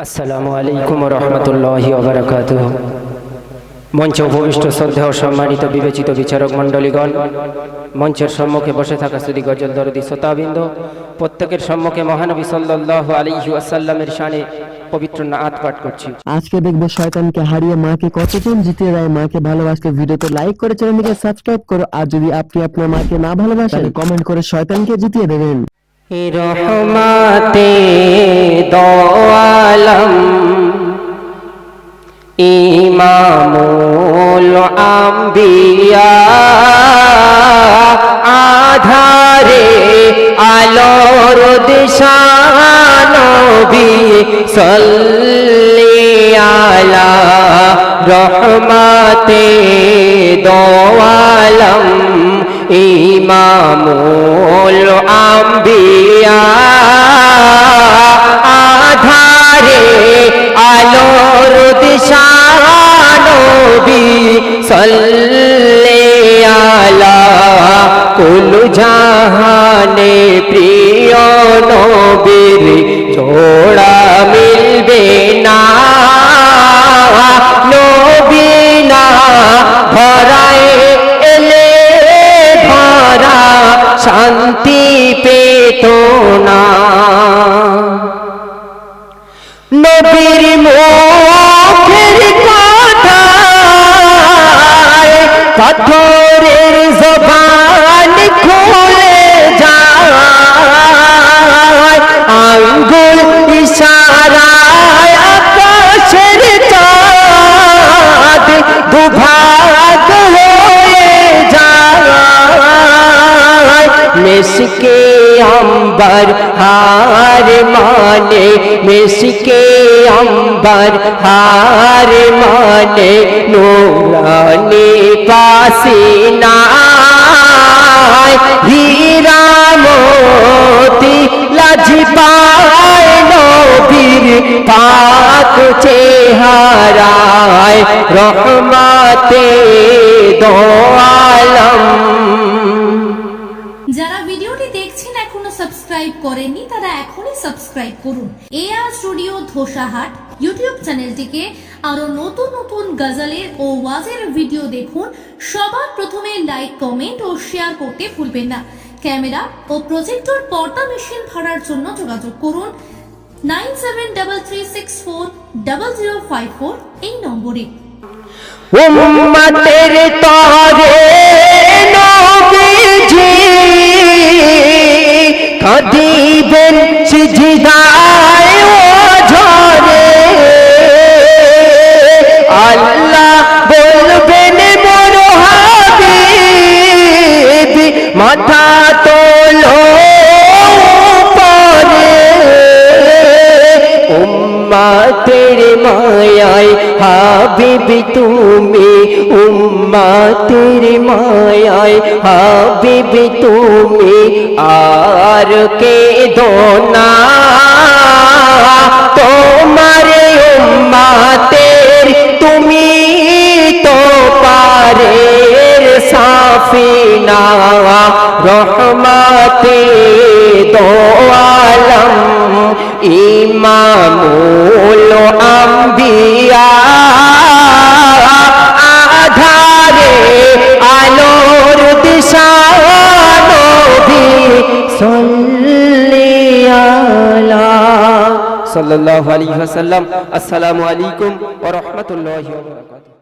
আসসালামু আলাইকুম ওয়া রাহমাতুল্লাহি ওয়া বারাকাতুহু। মঞ্চে উপবিষ্ট শ্রদ্ধা ও সম্মানিত বিবেচিত বিচারক মণ্ডলীগণ, মঞ্চের সম্মুখে বসে থাকা সুদী গজল দরদি শ্রোতাবৃন্দ, প্রত্যেকের সম্মুখে মহানবী সাল্লাল্লাহু আলাইহি ওয়াসাল্লামের শানে পবিত্র নাত পাঠ করছি। আজকে দেখবো শয়তানকে হারিয়ে মাকে কতজন জিতিয়ে দেয়। মাকে ভালোবাসলে ভিডিওতে লাইক করে চ্যানেলটিকে সাবস্ক্রাইব করো, আর যদি আপনি আপনার মাকে না ভালোবাসেন কমেন্ট করে শয়তানকে জিতিয়ে দেবেন। রহমাতে দো আলম ইমামুল আম্বিয়া, আধারে আলোর দিশা নবী সাল্লি আলা রহমাতে দো আলম ইমামুল আম্বিয়া, আধারে আলোর দিশা নবী সাল্লি আলা কুল জাহানে প্রিয় নবীর জোড়া মিলবে না, নবী না ধরায় এলে ধরা শান্তি পেত না। নবীর মুখের কথায় পাথরের জবান খুলে যায়, আঙ্গুল ইশারায় আকাশের চাঁদ দুভাগ হয়ে যায়। মেশকে আম্বার হার মানে, মেশকে আম্বার হার মানে, নূরানি পাসিনা হীরা মোতি লাজ পায় নবীর পাক চেহারায় রহমাতে দো আলম। যারা ভিডিওটি দেখছেন এখনো সাবস্ক্রাইব করেননি তারা এখনই সাবস্ক্রাইব করুন। এআর স্টুডিও ধোসাহাট ইউটিউব চ্যানেলটিকে আরো নতুন নতুন গজলের ও ওয়াজের ভিডিও দেখুন। সবার প্রথমে লাইক, কমেন্ট ও শেয়ার করতে ভুলবেন না। ক্যামেরা ও প্রজেক্টর পর্দা মেশিন ভাড়ার জন্য যোগাযোগ করুন 9733640054 এই নম্বরে। উম্মতের তরে নবীজি কাঁদিবেন সিজদায় ওঝরে, আল্লাহ বলবেন মোর হাবিব মাথা তোলো উপরে। উম্মতের মায়ায় হাবিব তুমি, উম্মতের মায়ায় হাবিব তুমি, আর কেঁদো না তোমার উম্মতের তুমি তো পারের সাফিনা রহমাতে দো আলম ইমামুল আম্বিয়া, আধারে আলোর দিশা নবী সাল্লি আলা সাল্লাল্লাহু আলাইহি ওয়াসাল্লাম। আসসালামু আলাইকুম ওয়া রাহমাতুল্লাহি ওয়া বারাকাতুহু।